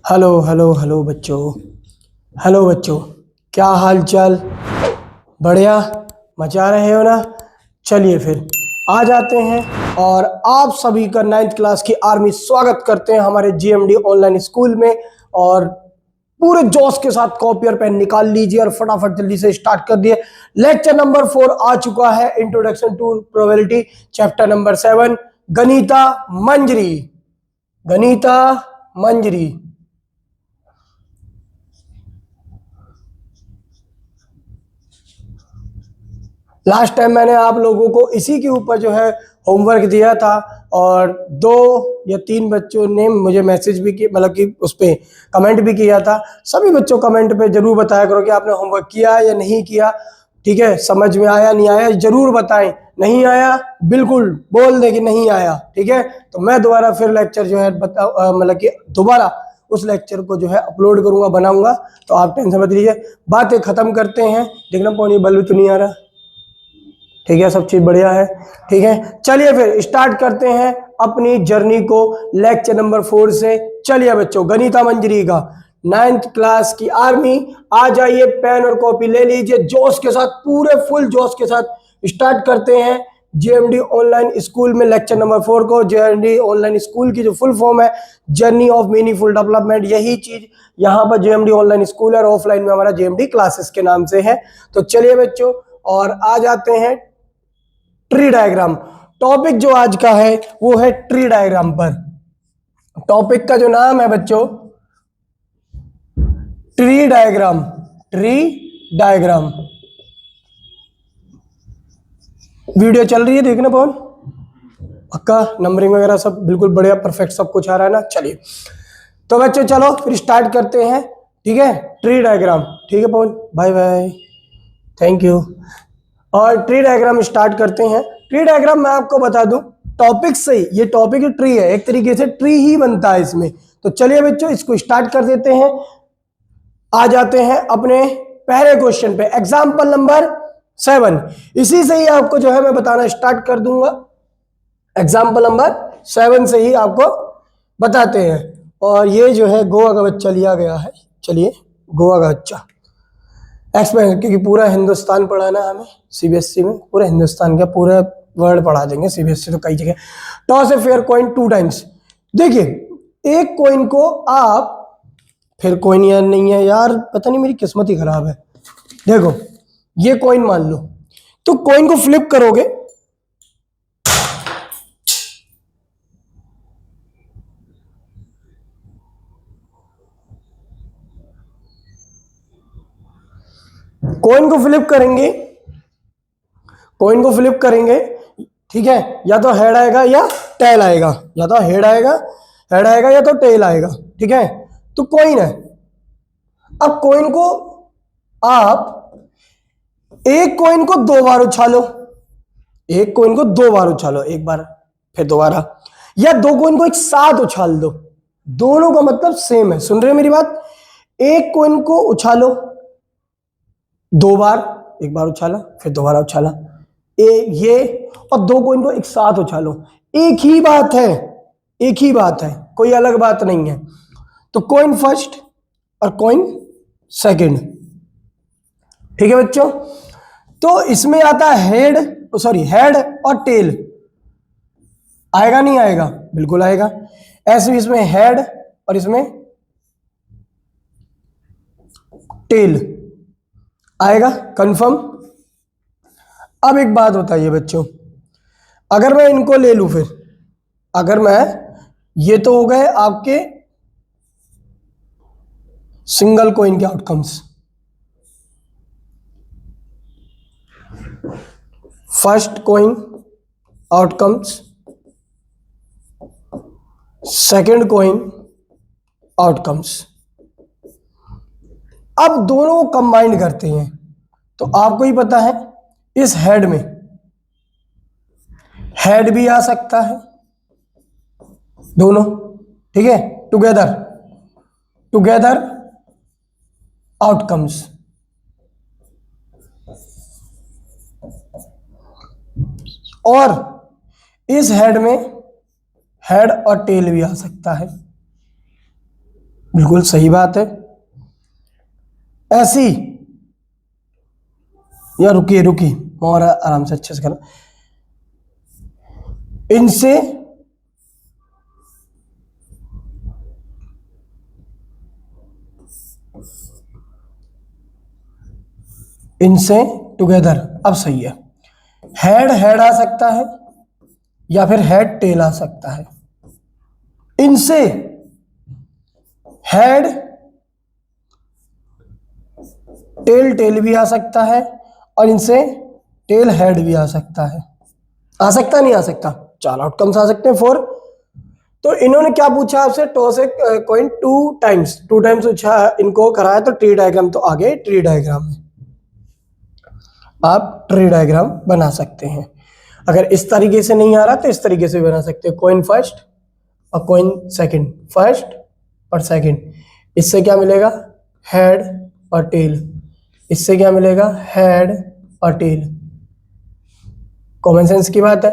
Hello hello hello बच्चों। Hello बच्चों, क्या हाल चाल? बढ़िया, मचा रहे हो ना? चलिए फिर आ जाते हैं और आप सभी का 9th क्लास की आर्मी स्वागत करते हैं हमारे जीएमडी ऑनलाइन स्कूल में। और पूरे जोश के साथ कॉपी और पेन निकाल लीजिए और फटाफट जल्दी से स्टार्ट कर दिए। लेक्चर नंबर 4 आ चुका है, introduction to probability, chapter number 7, Ganita Manjari. Ganita Manjari. Last time मैंने आप लोगों को इसी के ऊपर जो है होमवर्क दिया था और 2 या 3 बच्चों ने मुझे मैसेज भी किया, मतलब कि उस पर कमेंट भी किया था। सभी बच्चों कमेंट पे जरूर बताया करो कि आपने होमवर्क किया या नहीं किया। ठीक है, समझ में आया नहीं आया जरूर बताएं। नहीं आया बिल्कुल बोल दे कि नहीं आया। ठीक है, तो मैं दोबारा फिर लेक्चर जो है मतलब कि दोबारा उस लेक्चर को जो है अपलोड करूंगा, बनाऊंगा। तो आप टेंशन मत लीजिए, बातें खत्म करते हैं। देखना पौनी बल्ब तो नहीं आ रहा। ठीक है, सब चीज बढ़िया है। ठीक है, चलिए फिर स्टार्ट करते हैं अपनी जर्नी को लेक्चर नंबर 4 से। चलिए बच्चों, गणिता मंजरी का 9th क्लास की आर्मी, आ जाइए, पेन और कॉपी ले लीजिए, जोश के साथ, पूरे फुल जोश के साथ स्टार्ट करते हैं जेएमडी ऑनलाइन स्कूल में लेक्चर नंबर 4 को। जेएमडी ऑनलाइन स्कूल की जो फुल फॉर्म है, जर्नी ऑफ मीनिंगफुल डेवलपमेंट, यही चीज यहाँ पर जेएमडी ऑनलाइन स्कूल और ऑफलाइन में हमारा जेएमडी क्लासेस के नाम से है। तो चलिए बच्चों, और आ जाते हैं ट्री डायग्राम। टॉपिक जो आज का है वो है ट्री डायग्राम पर। टॉपिक का जो नाम है बच्चों, tree diagram. Tree diagram. Video चल रही है, देखना पवन पक्का, नंबरिंग वगैरह सब बिल्कुल बढ़िया परफेक्ट सब कुछ आ रहा है ना? चलिए तो बच्चों चलो फिर स्टार्ट करते हैं। ठीक है, ट्री डायग्राम। ठीक है पवन, बाय बाय, थैंक यू। और ट्री डायग्राम स्टार्ट करते हैं। ट्री डायग्राम मैं आपको बता दूं, टॉपिक से ही, ये टॉपिक ट्री है, एक तरीके से ट्री ही बनता है इसमें। तो चलिए बच्चों इसको स्टार्ट कर देते हैं। आ जाते हैं अपने पहले क्वेश्चन पे, एग्जाम्पल नंबर 7। इसी से ही आपको जो है मैं बताना स्टार्ट कर दूंगा। एग्जाम्पल नंबर 7 से ही आपको बताते हैं। और ये जो है गोवा का बच्चा लिया गया है। चलिए, गोवा का बच्चा एक्सपेरिमेंट, क्योंकि पूरा हिंदुस्तान पढ़ाना है हमें सीबीएसई में, पूरे हिंदुस्तान का पूरा वर्ल्ड पढ़ा देंगे सीबीएसई तो कई जगह। Toss a fair coin 2 times. देखिए, एक कॉइन को आप, फिर कॉइन यार नहीं है यार, पता नहीं मेरी किस्मत ही खराब है। देखो ये कॉइन मान लो, तो कॉइन को फ्लिप करोगे, कॉइन को फ्लिप करेंगे, कॉइन को फ्लिप करेंगे, ठीक है, या तो हेड आएगा या टेल आएगा, या तो हेड आएगा या तो टेल आएगा। ठीक है, तो कॉइन है। अब कॉइन को आप, एक कॉइन को 2 बार उछालो, एक कॉइन को 2 बार उछालो, एक बार फिर दोबारा, या 2 कॉइन को एक साथ उछाल दो। दोनों का मतलब सेम है, सुन रहे हो मेरी बात? एक कॉइन को उछालो 2 बार, एक बार उछाला फिर दोबारा उछाला, ये, और 2 कॉइन को एक साथ उछालो, एक ही बात है, एक ही बात है, कोई अलग बात नहीं है। तो कॉइन फर्स्ट और कॉइन सेकंड। ठीक है बच्चों, तो इसमें आता है हेड, सॉरी हेड और टेल। आएगा नहीं आएगा? बिल्कुल आएगा। ऐसे भी इसमें हेड और इसमें टेल आएगा, कंफर्म। अब एक बात बताइए बच्चों, अगर मैं इनको ले लूं, फिर अगर मैं, ये तो हो गए आपके सिंगल कॉइन के outcomes. First coin outcomes, second coin outcomes. अब दोनों को कंबाइंड करते हैं, तो आपको ही पता है इस हेड में हेड भी आ सकता है, दोनों। ठीक है, टुगेदर, टुगेदर आउटकम्स। और इस हेड में हेड और टेल भी आ सकता है। बिल्कुल सही बात है। ऐसी, या रुकिए रुकिए और आराम से अच्छे से करना। इनसे इनसे टुगेदर, अब सही है। हेड हेड आ सकता है या फिर हेड टेल आ सकता है। इनसे हेड टेल टेल भी आ सकता है और इनसे टेल हेड भी आ सकता है। आ सकता नहीं आ सकता? 4 आउटकम्स आ सकते हैं, 4। तो इन्होंने क्या पूछा आपसे? टॉस ए कॉइन 2 टाइम्स पूछा, इनको कराया तो ट्री डायग्राम, तो आगे ट्री डायग्राम है, आप ट्री डायग्राम बना सकते हैं। अगर इस तरीके से नहीं आ रहा तो इस तरीके से भी बना सकते हैं। कॉइन फर्स्ट और कॉइन सेकंड, फर्स्ट और सेकंड। इससे क्या मिलेगा? हेड और टेल। इससे क्या मिलेगा? हेड और टेल। कॉमन सेंस की बात है।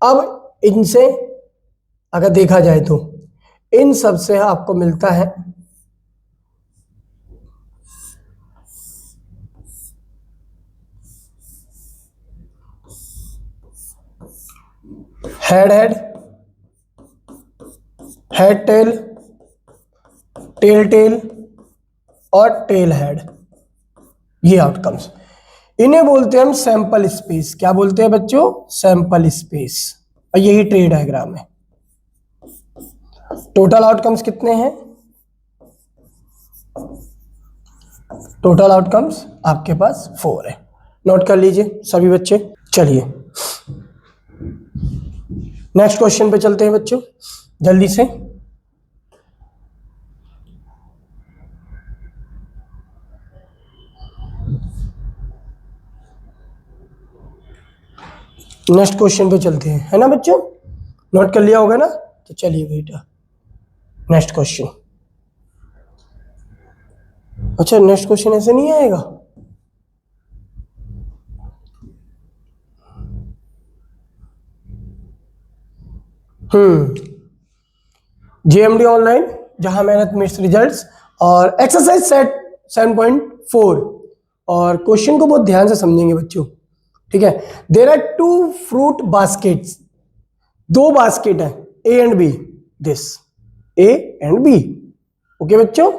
अब इनसे अगर देखा जाए तो इन सब से आपको मिलता है head head, head tail, tail tail और टेल हेड। ये आउटकम्स, इन्हें बोलते हैं हम सैंपल स्पेस। क्या बोलते हैं बच्चों? Sample space. और यही ट्री डायग्राम है। टोटल आउटकम्स कितने हैं? टोटल आउटकम्स आपके पास 4 है। नोट कर लीजिए सभी बच्चे। चलिए नेक्स्ट क्वेश्चन पे चलते हैं बच्चों, जल्दी से। नेक्स्ट क्वेश्चन पे चलते हैं, है ना बच्चों? नोट कर लिया होगा ना? तो चलिए बेटा नेक्स्ट क्वेश्चन। अच्छा, नेक्स्ट क्वेश्चन ऐसे नहीं आएगा? जेएमडी ऑनलाइन, जहां मेहनत मिर्च रिजल्ट्स, और एक्सरसाइज सेट 7.4। और क्वेश्चन को बहुत ध्यान से समझेंगे बच्चों, ठीक है? There are 2 fruit baskets. 2 basket है, A and B. This A and B. Okay बच्चों,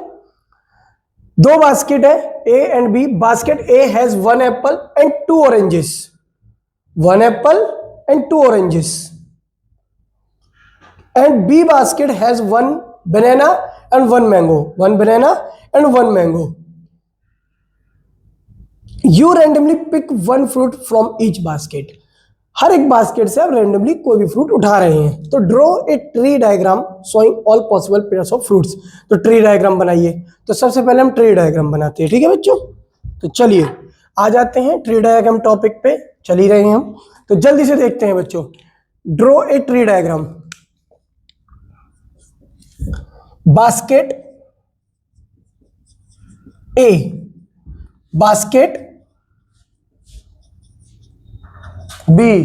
2 बास्केट है, A and B. Basket A has 1 apple and 2 oranges. 1 apple and 2 oranges. And B basket has 1 banana and 1 mango. 1 banana and 1 mango. You randomly pick 1 fruit from each basket. हर एक basket से आप randomly कोई भी fruit उठा रहे हैं। तो draw a tree diagram showing all possible pairs of fruits. तो ट्री डायग्राम बनाइए। तो सबसे पहले हम ट्री डायग्राम बनाते हैं, ठीक है बच्चों? तो चलिए आ जाते हैं ट्री डायग्राम टॉपिक पे, चल ही रहे हैं हम। तो जल्दी से देखते हैं बच्चों, draw a tree diagram. Basket A, basket B,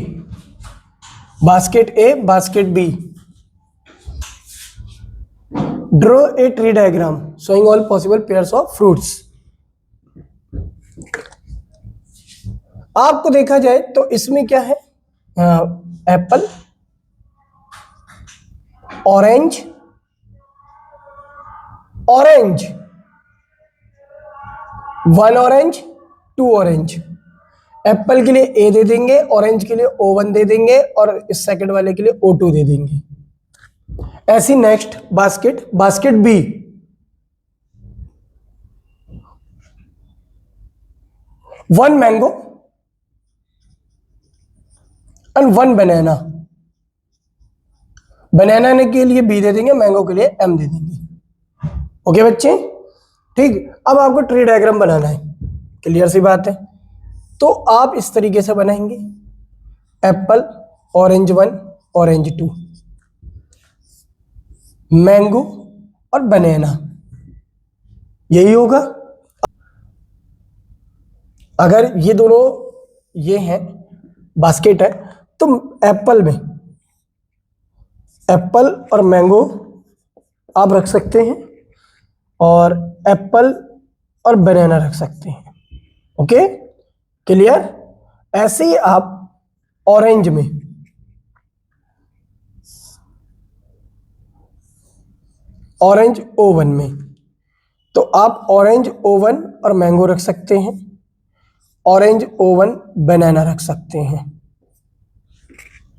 basket A, basket B. Draw a tree diagram showing all possible pairs of fruits. आपको देखा जाए तो इसमें क्या है? Apple, orange, orange, 1 orange, 2 orange. Apple के लिए ए दे देंगे, ऑरेंज के लिए O1 दे देंगे और इस सेकंड वाले के लिए O2 दे देंगे। ऐसी next basket, basket B, one mango and 1 banana. Banana के लिए बी दे देंगे, मैंगो के लिए एम दे देंगे। ओके बच्चे, ठीक। अब आपको ट्री डायग्राम बनाना है, क्लियर सी बात है। तो आप इस तरीके से बनाएंगे, एप्पल, ऑरेंज 1, ऑरेंज 2, मैंगो और बनाना, यही होगा। अगर ये दोनों ये हैं बास्केट है, तो एप्पल में एप्पल और मैंगो आप रख सकते हैं, और एप्पल और बनाना रख सकते हैं। Okay, clear. ऐसे ही आप ऑरेंज में ऑरेंज ओवन में, तो आप ऑरेंज ओवन और मैंगो रख सकते हैं, ऑरेंज ओवन बनाना रख सकते हैं।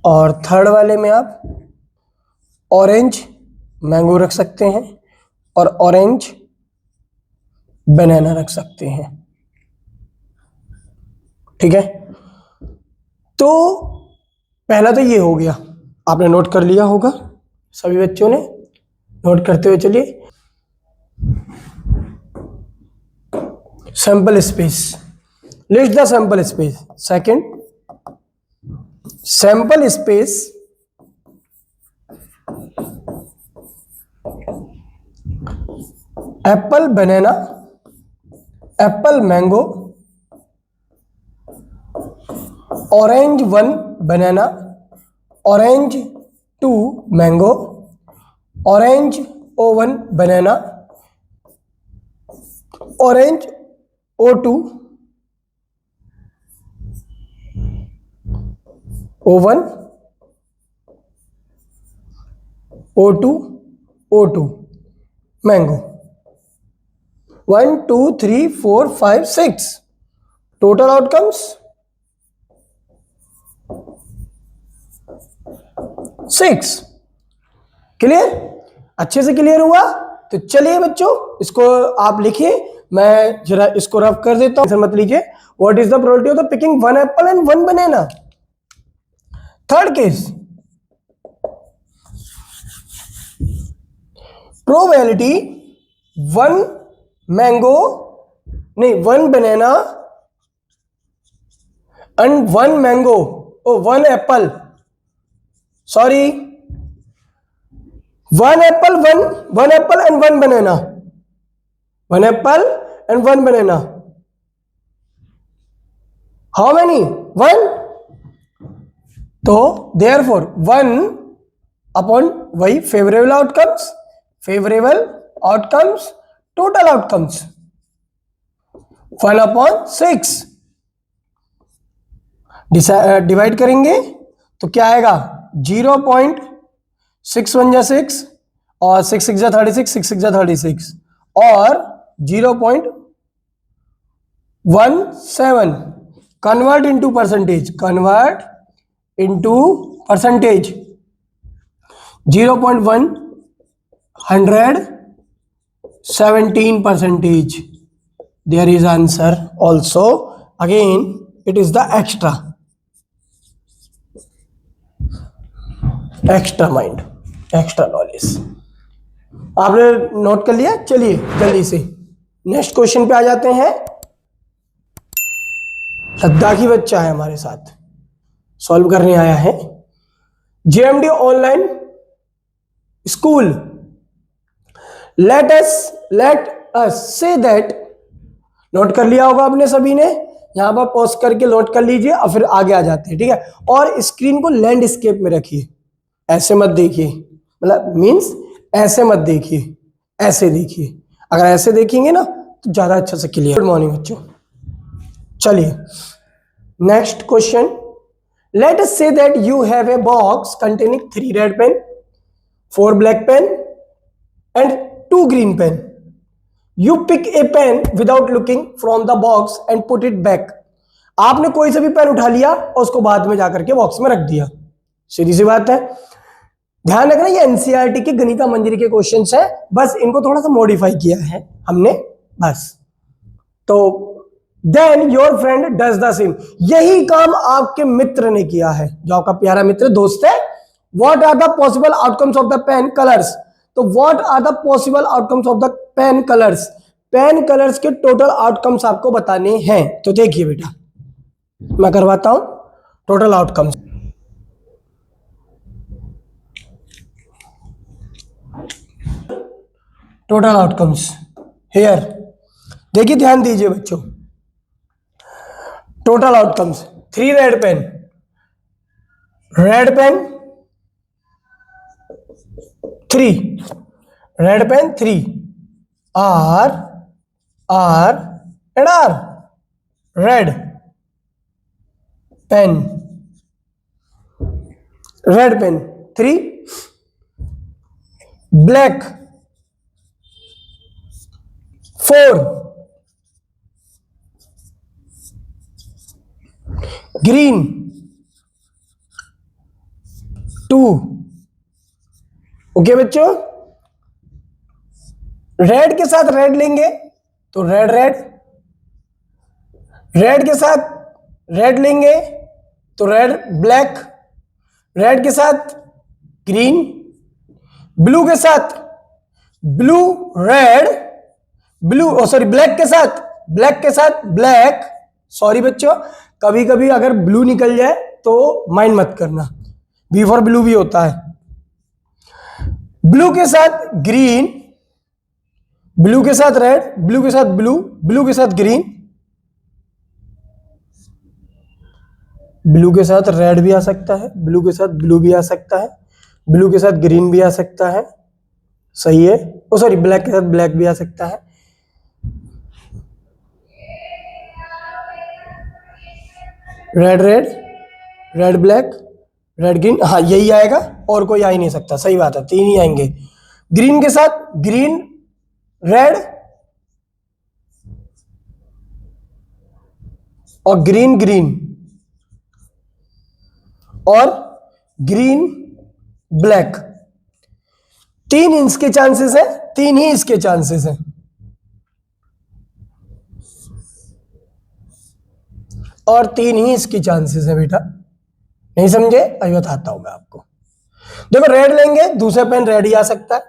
और थर्ड वाले में आप ऑरेंज मैंगो रख सकते हैं और ऑरेंज बनाना रख सकते हैं। ठीक है, तो पहला तो ये हो गया, आपने नोट कर लिया होगा, सभी बच्चों ने नोट करते हुए चलिए। Sample space, list the sample space. Second, sample space apple banana, Apple mango, orange 1 banana, orange 2 mango, orange oven banana, orange O2 oven, O2 mango. 1 2 3 4 5 6 total outcomes 6। Clear, अच्छे से क्लियर हुआ? तो चलिए बच्चों, इसको आप लिखिए, मैं जरा इसको रफ कर देता हूं, मत लीजिए। What is the probability of the picking 1 apple and 1 banana? Third case, probability 1 mango नहीं 1 banana and 1 mango, oh 1 apple, sorry 1 apple 1 apple and 1 banana, 1 apple and 1 banana. How many? 1। तो देयरफॉर 1 अपॉन वही favourable outcomes, total outcomes 1 upon 6 divide करेंगे तो क्या आएगा? 0.6 1 जा 6 और 6 6 जा 36, 6 6 जा 36 और 0.17। Convert into percentage, 0.1 117%. There is answer also. Again, it is the extra mind, extra knowledge. आपने नोट कर लिया? चलिए जल्दी से नेक्स्ट क्वेश्चन पे आ जाते हैं। लद्दाखी बच्चा है हमारे साथ, सॉल्व करने आया है। JMD online school, late us say that, note कर लिया होगा आपने सभी ने, यहां पर पॉज करके नोट कर लीजिए और फिर आगे आ जाते हैं। ठीक है, और स्क्रीन को लैंडस्केप में रखिए, ऐसे मत देखिए, मतलब मींस ऐसे मत देखिए, ऐसे देखिए। अगर ऐसे देखेंगे ना तो ज्यादा अच्छा से क्लियर। गुड मॉर्निंग बच्चों, चलिए next question. Let us say that you have a box containing 3 red pen, 4 black pen and 2 green pen. You pick a pen without looking from the box and put it back. आपने कोई सा भी pen उठा लिया और उसको बाद में जाकर के बॉक्स में रख दिया। सीधी सी बात है, ध्यान रखना ये एनसीईआरटी के गणिता मंजरी के क्वेश्चंस हैं, बस इनको थोड़ा सा मॉडिफाई किया है हमने बस। तो then your friend does the same, यही काम आपके मित्र ने किया है, जो आपका प्यारा मित्र दोस्त है। What are the possible outcomes of the pen colours, तो what are the possible outcomes of the pen colours, pen colours के टोटल आउटकम्स आपको बताने हैं। तो देखिए बेटा, मैं करवाता हूं total outcomes. Total outcomes here, देखिए ध्यान दीजिए बच्चों। Total outcomes 3 red pen 3, red pen 3, R, R and R. Red pen. Red pen. 3. Black. 4. Green. 2. Okay बच्चों, रेड के साथ रेड लेंगे तो रेड रेड, रेड के साथ रेड लेंगे तो रेड ब्लैक, रेड के साथ ग्रीन, ब्लू के साथ blue red, blue sorry black के साथ ब्लैक। सॉरी बच्चों, कभी कभी अगर ब्लू निकल जाए तो माइंड मत करना, बी फॉर ब्लू भी होता है। ब्लू के साथ ग्रीन, ब्लू के साथ रेड, ब्लू के साथ ब्लू, ब्लू के साथ ग्रीन, ब्लू के साथ रेड भी आ सकता है, ब्लू के साथ ब्लू भी आ सकता है, ब्लू के साथ ग्रीन भी आ सकता है, सही है। ओ सॉरी, ब्लैक के साथ ब्लैक भी आ सकता है। Red red, red black, red green, हाँ यही आएगा और कोई आ ही नहीं सकता, सही बात है, 3 ही आएंगे। ग्रीन के साथ ग्रीन रेड और ग्रीन ग्रीन और ग्रीन ब्लैक। 3 इसके चांसेस है, 3 ही इसके चांसेस हैं। और 3 ही इसकी चांसेस है बेटा, नहीं समझे? अभी बताता हूं मैं आपको। देखो रेड लेंगे, दूसरा पेन रेड ही आ सकता है,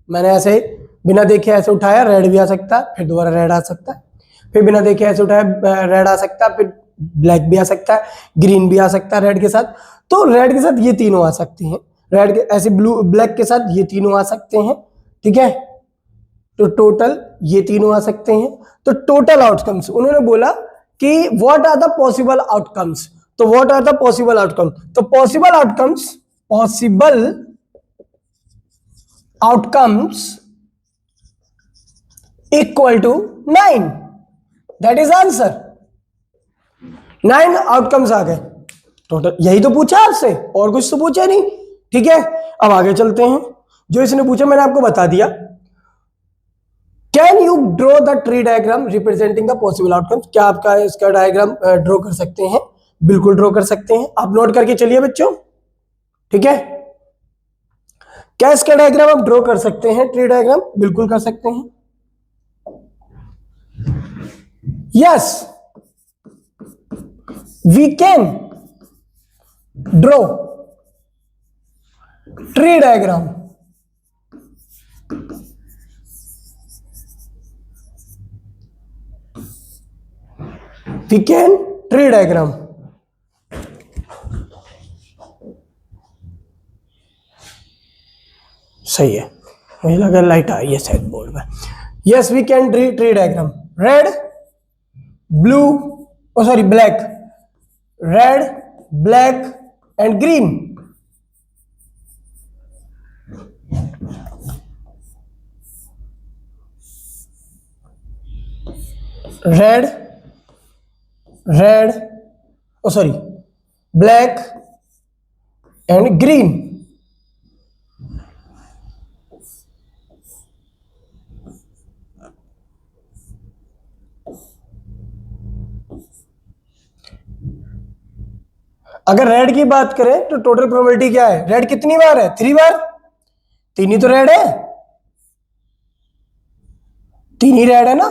मैंने ऐसे ही बिना देखे ऐसे उठाया, रेड भी आ सकता है, फिर दोबारा रेड आ सकता है, फिर बिना देखे ऐसे उठाया, रेड आ सकता है, फिर ब्लैक भी आ सकता है, ग्रीन भी आ सकता है रेड के साथ। तो रेड के साथ ये तीनों आ सकते हैं, रेड के ऐसे ब्लू ब्लैक के साथ ये तीनों आ सकते हैं, ठीक है। तो टोटल ये तीनों आ सकते हैं। तो टोटल आउटकम्स उन्होंने बोला कि what are the possible outcomes, तो what are the possible outcome, तो possible outcomes equal to 9, that is answer. 9 outcomes आ गए टोटल, यही तो पूछा आपसे, और कुछ तो पूछा नहीं, ठीक है। अब आगे चलते हैं, जो इसने पूछा मैंने आपको बता दिया। Can you draw the tree diagram representing the possible outcomes, क्या आपका इसका डायग्राम ड्रॉ कर सकते हैं? बिल्कुल ड्रॉ कर सकते हैं, आप नोट करके चलिए बच्चों, ठीक है। क्या इसका डायग्राम आप ड्रॉ कर सकते हैं? ट्री डायग्राम बिल्कुल कर सकते हैं। Yes, we can draw tree diagram. We can tree diagram. सही है, मुझे लगा लाइट आई है शायद बोर्ड में। Yes, we can tree diagram. Red blue oh sorry black, red black and green. Red red oh sorry black and green. अगर red की बात करें तो टोटल प्रोबेबिलिटी क्या है? रेड कितनी बार है? 3 बार, 3 ही तो रेड है, 3 ही रेड है ना,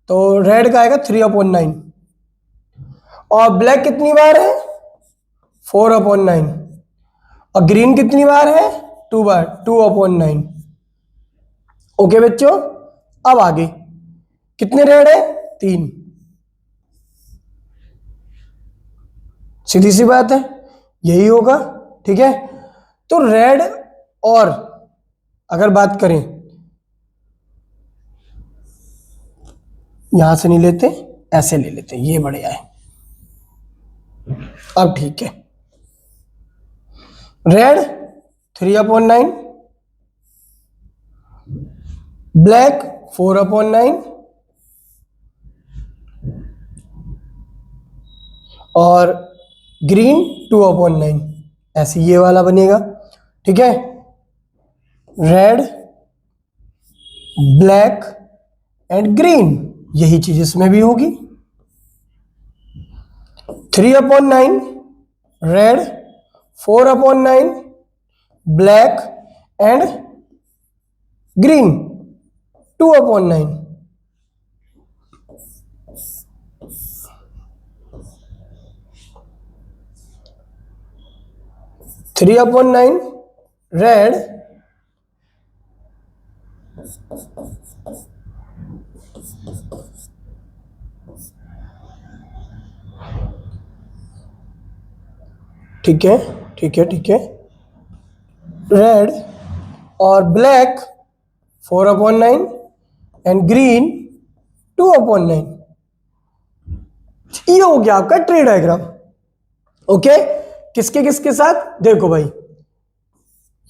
तो रेड का आएगा 3/9। और ब्लैक कितनी बार है? 4/9। और ग्रीन कितनी बार है? 2 बार, 2/9। ओके बच्चों, अब आगे कितने रेड है? 3। सीधी सी बात है, यही होगा, ठीक है। तो रेड, और अगर बात करें यहां से नहीं लेते, ऐसे ले लेते, ये बढ़िया है। अब ठीक है, रेड 3/9, ब्लैक 4/9 और ग्रीन 2/9, ऐसे ये वाला बनेगा। ठीक है, रेड, ब्लैक एंड ग्रीन, यही चीज इसमें भी होगी। 3/9 red, 4/9 black and green, 2/9। 3/9 red, ठीक है ठीक है ठीक है, रेड और ब्लैक 4/9 एंड ग्रीन 2/9। ये हो गया आपका ट्री डायग्राम। ओके, किसके किसके साथ? देखो भाई,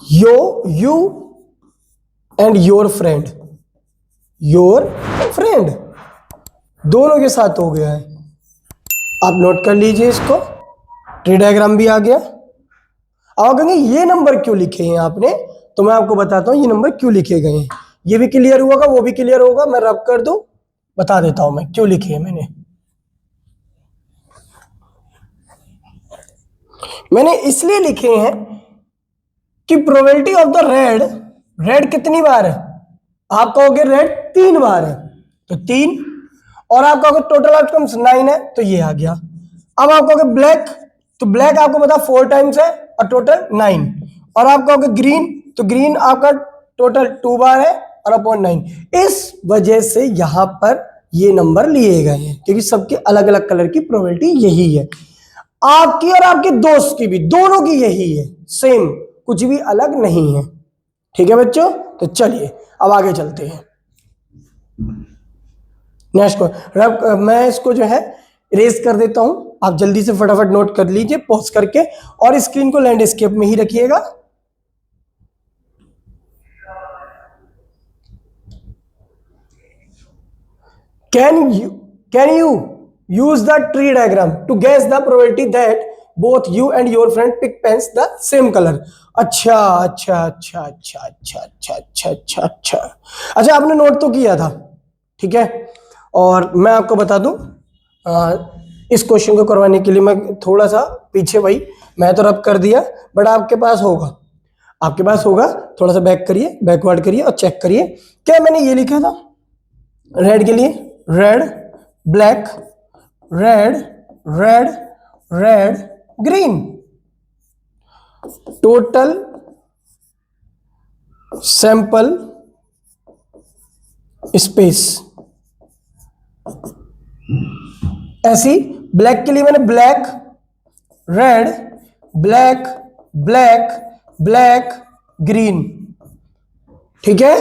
यू एंड योर फ्रेंड, दोनों के साथ हो गया है। आप नोट कर लीजिए इसको, ट्री डायग्राम भी आ गया। अब कहेंगे ये नंबर क्यों लिखे हैं आपने, तो मैं आपको बताता हूं ये नंबर क्यों लिखे गए हैं। ये भी क्लियर होगा, वो भी क्लियर होगा, मैं रब कर दूं, बता देता हूं मैं क्यों लिखे हैं। मैंने इसलिए लिखे हैं कि प्रोबेबिलिटी ऑफ द रेड कितनी बार है? आप कहोगे रेड 3 बार है, तो 3, और आप कहोगे टोटल आउटकम्स 9 है, तो ये आ गया। अब आप कहोगे ब्लैक, तो ब्लैक आपको पता 4 टाइम्स है और टोटल 9, और आप कहोगे ग्रीन, तो ग्रीन आपका टोटल 2 बार है और अपॉन 9। इस वजह से यहां पर ये नंबर लिए गए हैं, क्योंकि सबके अलग अलग कलर की प्रोबेबिलिटी यही है। आपकी और आपके दोस्त की भी, दोनों की यही है, सेम, कुछ भी अलग नहीं है। ठीक है बच्चों, तो चलिए अब आगे चलते हैं। नेक्स्ट को मैं इसको जो है इरेज कर देता हूं, आप जल्दी से फटाफट नोट कर लीजिए पॉज करके, और स्क्रीन को लैंडस्केप में ही रखिएगा। Can you use the tree diagram to guess the probability that both you and your friend pick pens the same color? अच्छा अच्छा अच्छा अच्छा अच्छा अच्छा अच्छा अच्छा अच्छा अच्छा, आपने नोट तो किया था, ठीक है। और मैं आपको बता दूं, इस क्वेश्चन को करवाने के लिए मैं थोड़ा सा पीछे, भाई मैं तो रब कर दिया, बट आपके पास होगा, थोड़ा सा बैक करिए, बैकवर्ड करिए और चेक करिए। क्या मैंने ये लिखा था रेड के लिए? Red, black, red, red, red, green, total sample space. ऐसी ब्लैक के लिए मैंने black, red, black, black, black, green, ठीक है।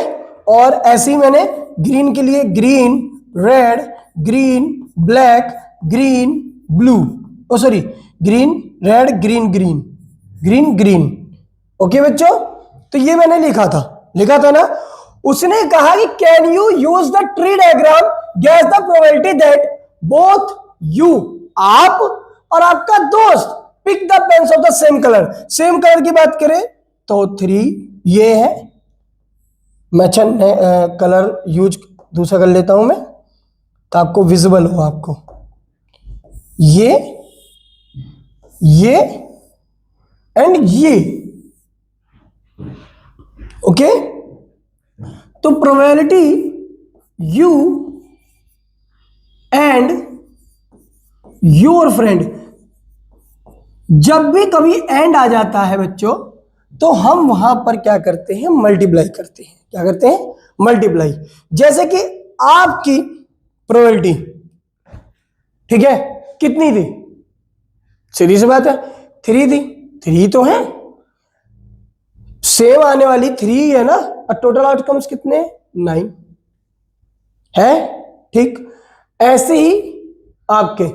और ऐसी मैंने ग्रीन के लिए green, red, green, black, green, blue, oh sorry, green, red, green, green, green, green. Okay बच्चों, तो ये मैंने लिखा था ना। उसने कहा कि can you use the tree diagram guess the probability that both you, आप और आपका दोस्त, pick the pens of the same colour. Same colour की बात करें तो 3 ये है, मैं कलर यूज दूसरा कर लेता हूं मैं, तो आपको विजिबल हो, आपको ये एंड ये। ओके, तो probability you and your friend, जब भी कभी एंड आ जाता है बच्चों, तो हम वहां पर क्या करते हैं? मल्टीप्लाई करते हैं। क्या करते हैं? मल्टीप्लाई। जैसे कि आपकी प्रोबेबिलिटी, ठीक है, कितनी थी? सीधी सी बात है, 3 थी, 3 तो है, सेम आने वाली 3 है ना, और टोटल आउटकम्स कितने? 9 है, ठीक। ऐसे ही आपके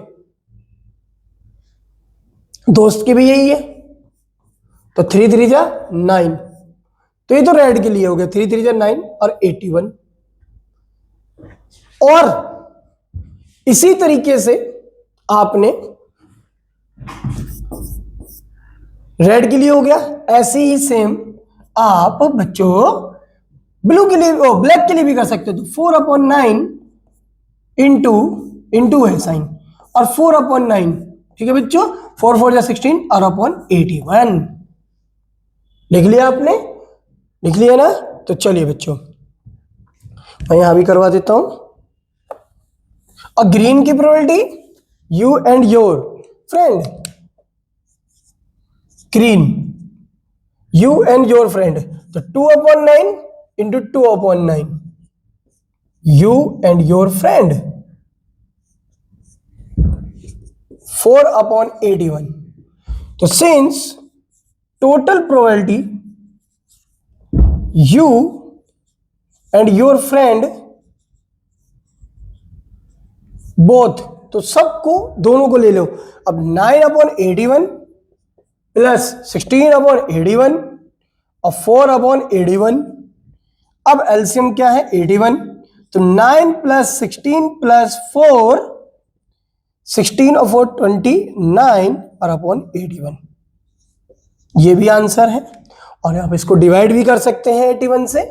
दोस्त की भी यही है, तो 3 3 जा 9, तो ये तो रेड के लिए हो गया, 3 3 जा 9 और 81। और इसी तरीके से आपने रेड के लिए हो गया, ऐसे ही सेम आप बच्चों ब्लू के लिए, ब्लैक के लिए भी कर सकते हो। तो 4/9 इंटू है साइन, और 4/9, ठीक है बच्चों, 4 4 16 और अपॉन 81। लिख लिया आपने, लिख लिया ना। तो चलिए बच्चों मैं यहां भी करवा देता हूं। और ग्रीन की probability, you and your friend, green you and your friend, तो 2/9 into 2/9, you and your friend, 4/81। तो since total probability you and your friend both, तो सबको दोनों को ले लो। अब 9/81 प्लस 16/81 और 4/81, अब एलसीएम क्या है 81, तो 9 प्लस 16 प्लस 4, 16 और 4 29 और अपॉन 81, ये भी आंसर है। और आप इसको डिवाइड भी कर सकते हैं 81 से,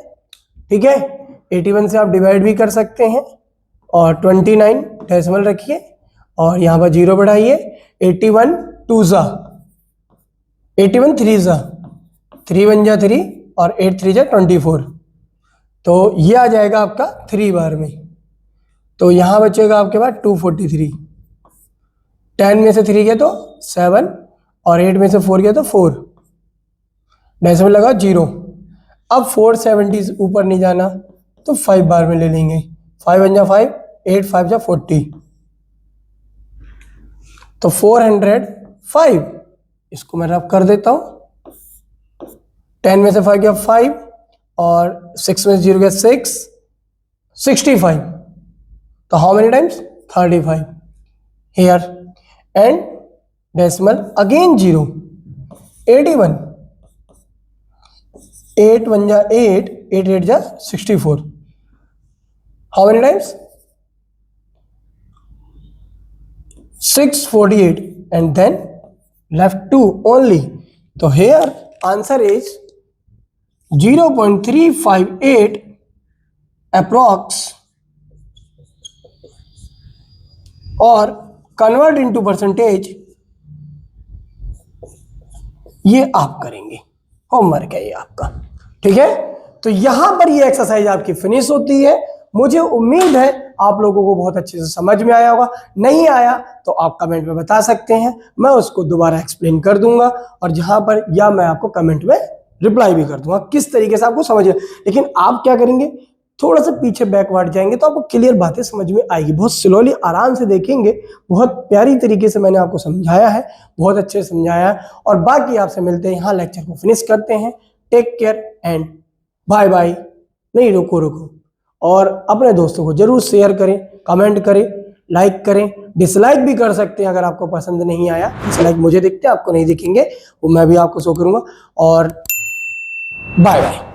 ठीक है, 81 से आप डिवाइड भी कर सकते हैं। और 29 डेसिमल रखिए और यहां पर 0 बढ़ाइए। 81 2 जा 81, 3 जा 3 1 जा 3 और 8 3 जा 24, तो ये आ जाएगा आपका 3 बार में। तो यहां बचेगा आपके पास 243। 10 में से 3 गया तो 7 और 8 में से 4 गया तो 4, डेसिमल लगा 0। अब 470 ऊपर नहीं जाना तो 5 बार में ले लेंगे। 5 1 जा 5, 8 5 जा 40, तो 405। इसको मैं रब कर देता हूं। 10 में से 5 गया 5 और 6 में से 0 गया 6, 65। तो how many times 35 here, and decimal again 0, 81। 8 1 जा 8, 8 8 जा 64। How many times 648, and then left 2 only. So here answer is 0.358 approx, और कन्वर्ट इनटू परसेंटेज ये आप करेंगे, होमवर्क है ये आपका, ठीक है। तो यहां पर ये एक्सरसाइज आपकी फिनिश होती है। मुझे उम्मीद है आप लोगों को बहुत अच्छे से समझ में आया होगा। नहीं आया तो आप कमेंट में बता सकते हैं, मैं उसको दोबारा एक्सप्लेन कर दूंगा, और जहां पर या मैं आपको कमेंट में रिप्लाई भी कर दूंगा किस तरीके से आपको समझ। लेकिन आप क्या करेंगे, थोड़ा सा पीछे बैकवर्ड जाएंगे तो आपको क्लियर बातें समझ में आएगी। बहुत स्लोली आराम से देखेंगे, बहुत प्यारी तरीके से मैंने आपको समझाया है, बहुत अच्छे से समझाया है। और बाकी आपसे मिलते हैं, यहाँ लेक्चर को फिनिश करते हैं। Take care and bye bye. नहीं रुको, और अपने दोस्तों को जरूर शेयर करें, कमेंट करें, लाइक करें, डिसलाइक भी कर सकते हैं अगर आपको पसंद नहीं आया। डिसलाइक मुझे दिखते हैं, आपको नहीं दिखेंगे, वो मैं भी आपको शो करूंगा। और बाय बाय।